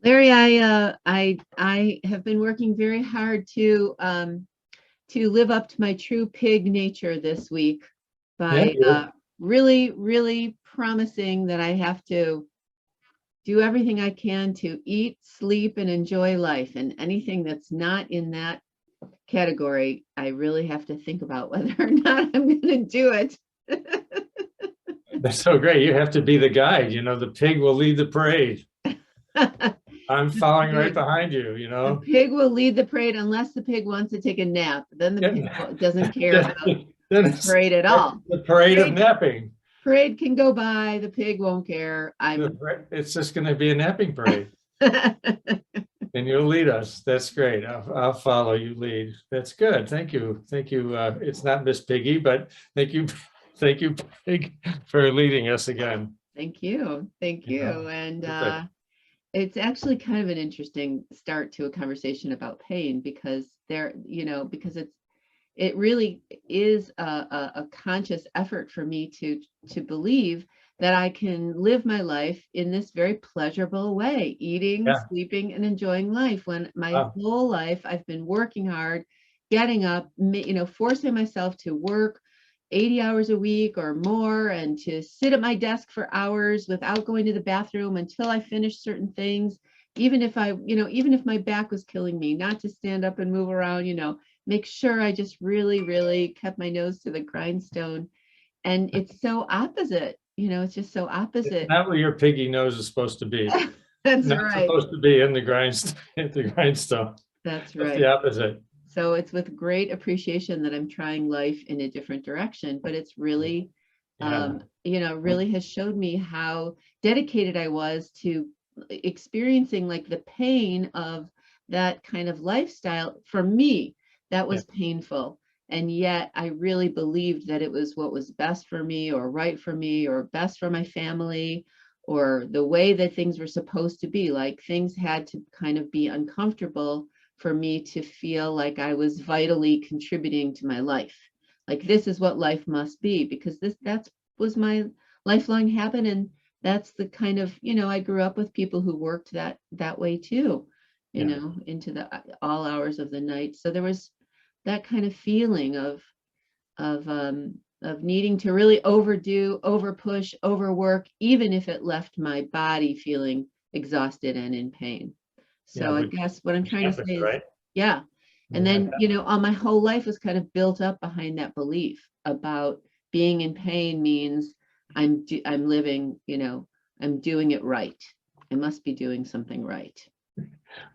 Larry, I have been working very hard to live up to my true pig nature this week Yeah, by really, really promising that I have to do everything I can to eat, sleep, and enjoy life. And anything that's not in that category, I really have to think about whether or not I'm going to do it. that's so great. You have to be the guide. The pig will lead the parade. I'm The following right pig. behind you, The pig will lead the parade unless the pig wants to take a nap. Then the pig Yeah. doesn't care Then about then the parade at it's all. the parade of Parade, napping. parade can go by. The pig won't care. It's just going to be a napping parade, and you'll lead us. That's great. I'll follow you lead. That's good. Thank you. Thank you. It's not Miss Piggy, but thank you. Thank you, Pig, for leading us again. Thank you. Thank you. And Perfect. it's actually kind of an interesting start to a conversation about pain because because it really is a conscious effort for me to believe that I can live my life in this very pleasurable way, eating, Yeah. sleeping, and enjoying life. When my Wow. whole life I've been working hard, getting up, forcing myself to work 80 hours a week or more and to sit at my desk for hours without going to the bathroom until I finished certain things, even if even if my back was killing me, not to stand up and move around, make sure I just really, really kept my nose to the grindstone. And it's so opposite, it's just so It's opposite. not where your piggy nose is supposed to be. That's Not right. supposed to be in the grindstone. At the grindstone. That's That's the right. opposite. So it's with great appreciation that I'm trying life in a different direction, but it's really, Yeah. really has showed me how dedicated I was to experiencing like the pain of that kind of lifestyle. For me, that Yeah. was painful. And yet I really believed that it was what was best for me or right for me or best for my family or the way that things were supposed to be. Like things had to kind of be uncomfortable for me to feel like I was vitally contributing to my life. Like this is what life must be because that was my lifelong habit. And that's the kind of, I grew up with people who worked that way too, Yeah. into the all hours of the night. So there was that kind of feeling of needing to really overdo, overpush, overwork, even if it left my body feeling exhausted and in pain. Yeah. So I guess what I'm Which trying to happens, say is, right? yeah. And Yeah. then, all my whole life was kind of built up behind that belief about being in pain means I'm living, I'm doing it right. I must be doing something right.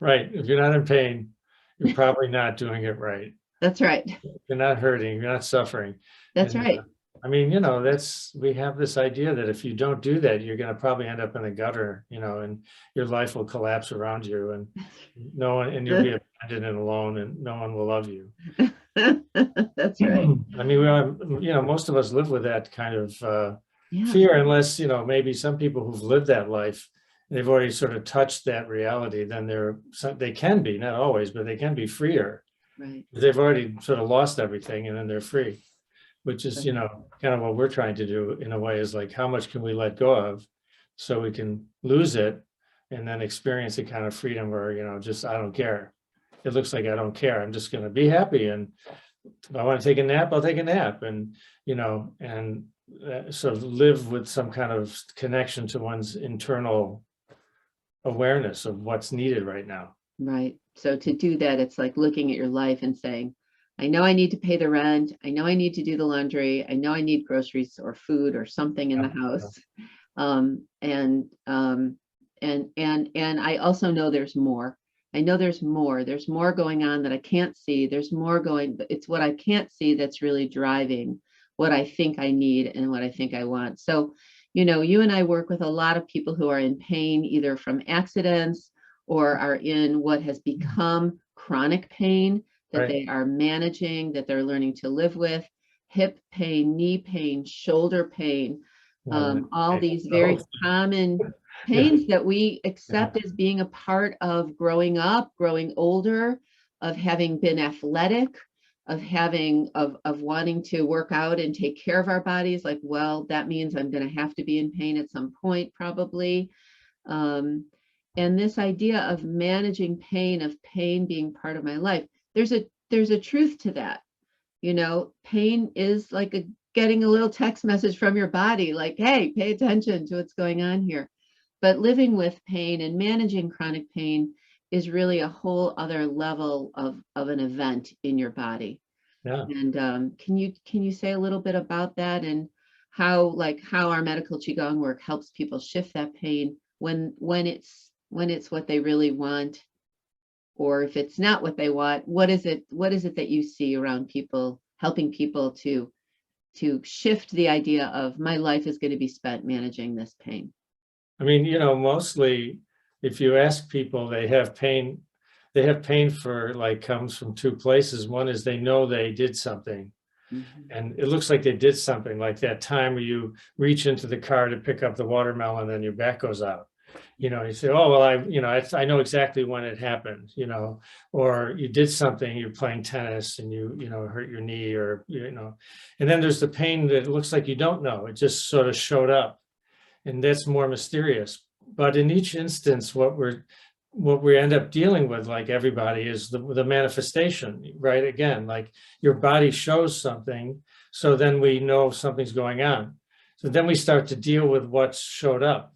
Right. If you're not in pain, you're probably not doing it right. That's right. You're not hurting, you're not suffering. That's And right. I mean, we have this idea that if you don't do that, you're going to probably end up in the gutter, and your life will collapse around you and no one, and you'll be abandoned and alone and no one will love you. That's right. I mean, most of us live with that kind of Yeah. fear, unless, maybe some people who've lived that life, they've already sort of touched that reality, then they can be, not always, but they can be freer. Right. They've already sort of lost everything and then they're free, which is, kind of what we're trying to do in a way, is like, how much can we let go of so we can lose it and then experience a kind of freedom where, just, I don't care. It looks like I don't care. I'm just going to be happy. And if I want to take a nap, I'll take a nap. And, and sort of live with some kind of connection to one's internal awareness of what's needed right now. Right. So to do that, it's like looking at your life and saying, I know I need to pay the rent. I know I need to do the laundry. I know I need groceries or food or something in the Yeah, house. Um, and um, and I also know there's more. I know there's more. There's more going on that I can't see. There's more going, but it's what I can't see that's really driving what I think I need and what I think I want. So, you and I work with a lot of people who are in pain, either from accidents or are in what has become chronic pain that right. they are managing, that they're learning to live with, hip pain, knee pain, shoulder pain, all these very common Yeah, pains that we yeah, accept as being a part of growing up, growing older, of having been athletic, of wanting to work out and take care of our bodies. Like, well, that means I'm going to have to be in pain at some point, probably. Um, And this idea of managing pain, of pain being part of my life, there's a truth to that. You know, pain is like getting a little text message from your body, like, hey, pay attention to what's going on here. But living with pain and managing chronic pain is really a whole other level of an event in your body. Yeah. And can you say a little bit about that, and how our medical qigong work helps people shift that pain when it's what they really want, or if it's not what they want, what is it that you see around people, helping people to shift the idea of my life is going to be spent managing this pain? I mean, mostly if you ask people, they have pain for like comes from two places. One is they know they did something Mhm. and it looks like they did something, like that time where you reach into the car to pick up the watermelon and your back goes out. You say, oh, well, I know exactly when it happened, or you did something, you're playing tennis and you hurt your knee and then there's the pain that looks like you don't know. It just sort of showed up, and that's more mysterious. But in each instance, what we end up dealing with, like everybody, is the manifestation, right? Again, like your body shows something, so then we know something's going on. So then we start to deal with what's showed up.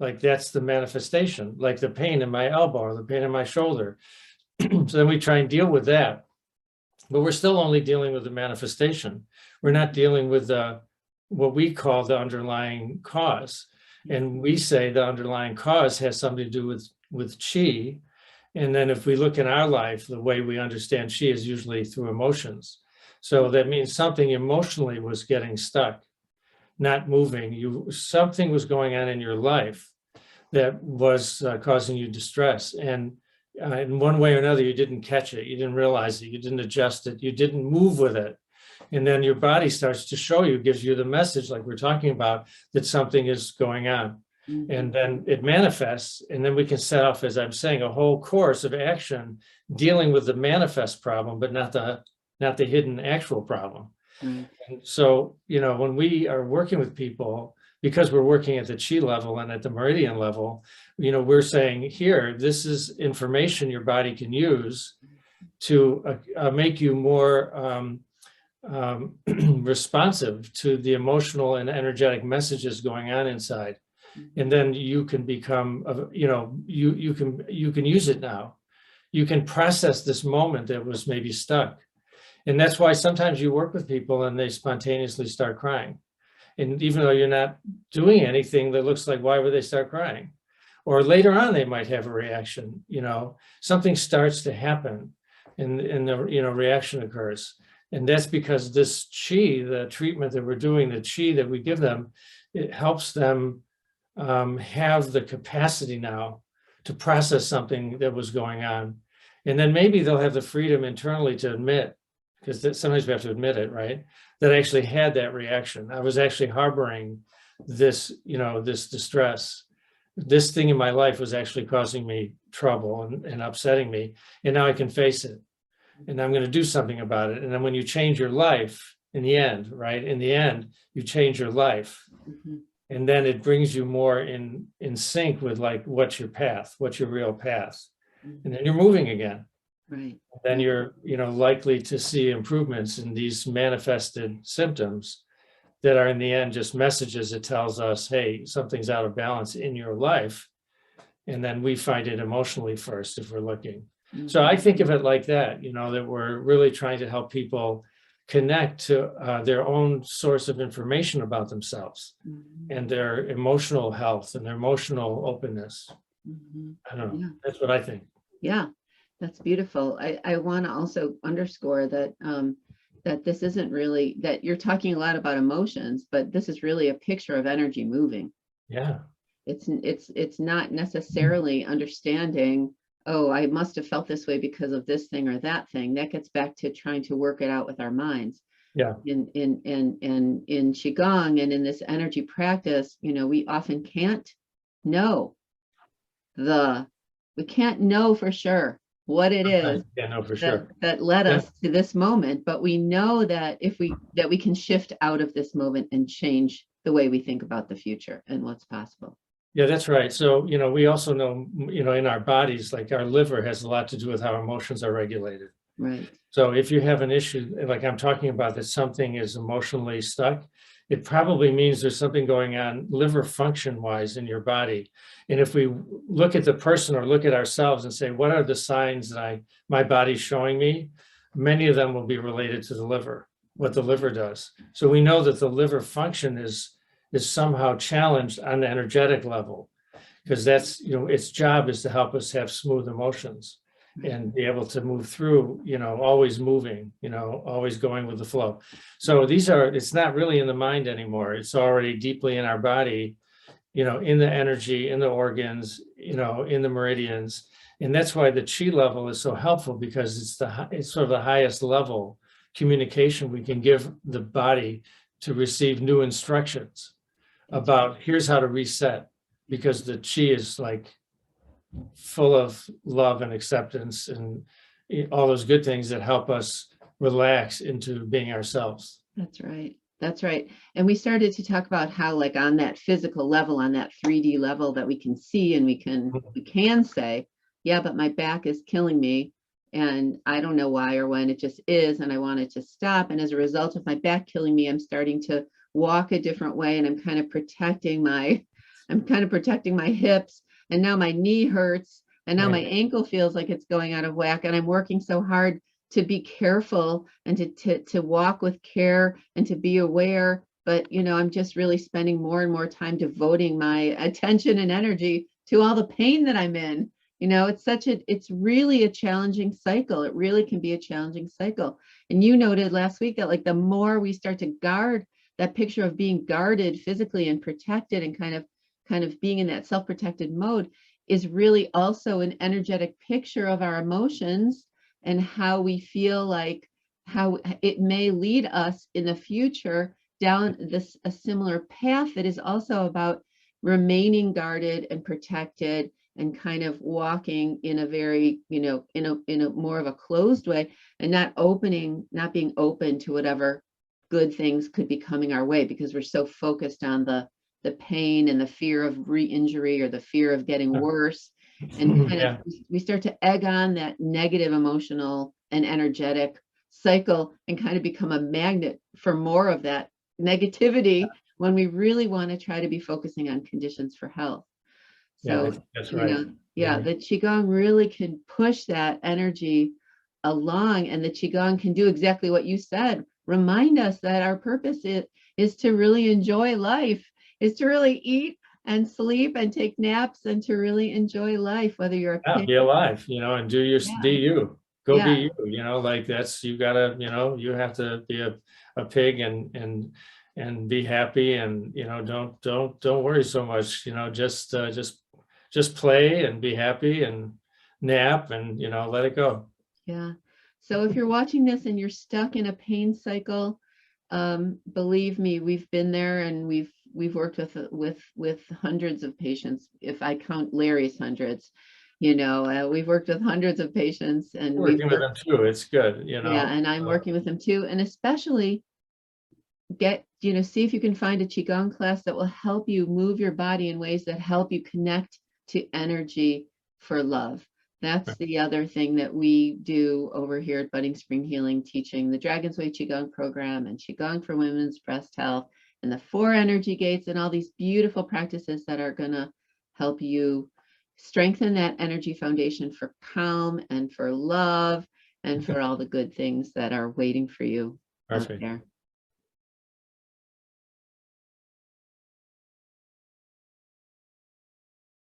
Like that's the manifestation, like the pain in my elbow or the pain in my shoulder. So then we try and deal with that, but we're still only dealing with the manifestation. We're not dealing with what we call the underlying cause. And we say the underlying cause has something to do with qi. And then if we look in our life, the way we understand qi is usually through emotions. So that means something emotionally was getting stuck, not moving. Something was going on in your life that was causing you distress. And in one way or another, you didn't catch it. You didn't realize it. You didn't adjust it. You didn't move with it. And then your body starts to show you, gives you the message, like we're talking about, that something is going on. Mhm. And then it manifests. And then we can set off, as I'm saying, a whole course of action dealing with the manifest problem, but not the hidden actual problem. Right. And so, when we are working with people, because we're working at the chi level and at the meridian level, we're saying here, this is information your body can use to make you more responsive to the emotional and energetic messages going on inside. And then you can become, you can use it now. You can process this moment that was maybe stuck. And that's why sometimes you work with people and they spontaneously start crying. And even though you're not doing anything that looks like, why would they start crying? Or later on, they might have a reaction, something starts to happen and the, reaction occurs. And that's because this qi, the treatment that we're doing, the qi that we give them, it helps them have the capacity now to process something that was going on. And then maybe they'll have the freedom internally to admit, because sometimes we have to admit it, right? That I actually had that reaction. I was actually harboring this, this distress. This thing in my life was actually causing me trouble and upsetting me. And now I can face it. And I'm going to do something about it. And then when you change your life in the end, right? In the end, you change your life. Mhm. And then it brings you more in sync with like, what's your path? What's your real path? And then you're moving again. Right. Then you're, likely to see improvements in these manifested symptoms that are in the end just messages that tells us, hey, something's out of balance in your life. And then we find it emotionally first if we're looking. So I think of it like that, that we're really trying to help people connect to their own source of information about themselves and their emotional health and their emotional openness. Mhm. I don't know. Yeah. That's what I think. Yeah, that's beautiful. I want to also underscore that that this isn't really, that you're talking a lot about emotions, but this is really a picture of energy moving. Yeah. It's not necessarily understanding, oh, I must have felt this way because of this thing or that thing. That gets back to trying to work it out with our minds. Yeah. In qigong and in this energy practice, we often can't know we can't know for sure what it is Yeah, no, for that sure. led Yeah. us to this moment, but we know that that we can shift out of this moment and change the way we think about the future and what's possible. Yeah, that's right. So, we also know, in our bodies, like our liver has a lot to do with how emotions are regulated. Right. So if you have an issue, like I'm talking about, that something is emotionally stuck, it probably means there's something going on liver function wise in your body. And if we look at the person or look at ourselves and say, what are the signs that my body's showing me? Many of them will be related to the liver, what the liver does. So we know that the liver function is somehow challenged on the energetic level, because that's, its job is to help us have smooth emotions and be able to move through, always moving, always going with the flow. So it's not really in the mind anymore. It's already deeply in our body, in the energy, in the organs, in the meridians. And that's why the chi level is so helpful, because it's sort of the highest level communication we can give the body to receive new instructions about here's how to reset, because the chi is like full of love and acceptance and all those good things that help us relax into being ourselves. That's right. That's right. And we started to talk about how, like, on that physical level, on that 3D level that we can see, and we can say, yeah, but my back is killing me and I don't know why or when, it just is, and I want it to stop. And as a result of my back killing me, I'm starting to walk a different way, and I'm kind of protecting my hips, and now my knee hurts, and now my ankle feels like it's going out of whack, and I'm working so hard to be careful and to walk with care and to be aware. But, I'm just really spending more and more time devoting my attention and energy to all the pain that I'm in. It's really a challenging cycle. It really can be a challenging cycle. And you noted last week that, like, the more we start to guard, that picture of being guarded physically and protected and kind of being in that self-protected mode is really also an energetic picture of our emotions and how we feel, like how it may lead us in the future down a similar path that is also about remaining guarded and protected and kind of walking in a very, in a more of a closed way, and not being open to whatever good things could be coming our way, because we're so focused on the pain and the fear of re-injury or the fear of getting worse. And we start to egg on that negative emotional and energetic cycle and kind of become a magnet for more of that negativity, when we really want to try to be focusing on conditions for health. So, that's right. The qigong really can push that energy along, and the qigong can do exactly what you said. Remind us that our purpose is to really enjoy life, is to really eat and sleep and take naps and to really enjoy life, whether you're a pig. Be alive, and be you. Go be you, like that's, you gotta, you have to be a pig and be happy, and don't worry so much, just play and be happy and nap and let it go. Yeah. So if you're watching this and you're stuck in a pain cycle, believe me, we've been there, and we've worked with hundreds of patients. If I count Larry's hundreds, we've worked with hundreds of patients, and working with them too. It's good, Yeah, and I'm working with them too, and especially see if you can find a qigong class that will help you move your body in ways that help you connect to energy for love. That's the other thing that we do over here at Budding Spring Healing, teaching the Dragon's Way Qigong program and Qigong for Women's Breast Health and the 4 energy gates and all these beautiful practices that are going to help you strengthen that energy foundation for calm and for love and for all the good things that are waiting for you out there.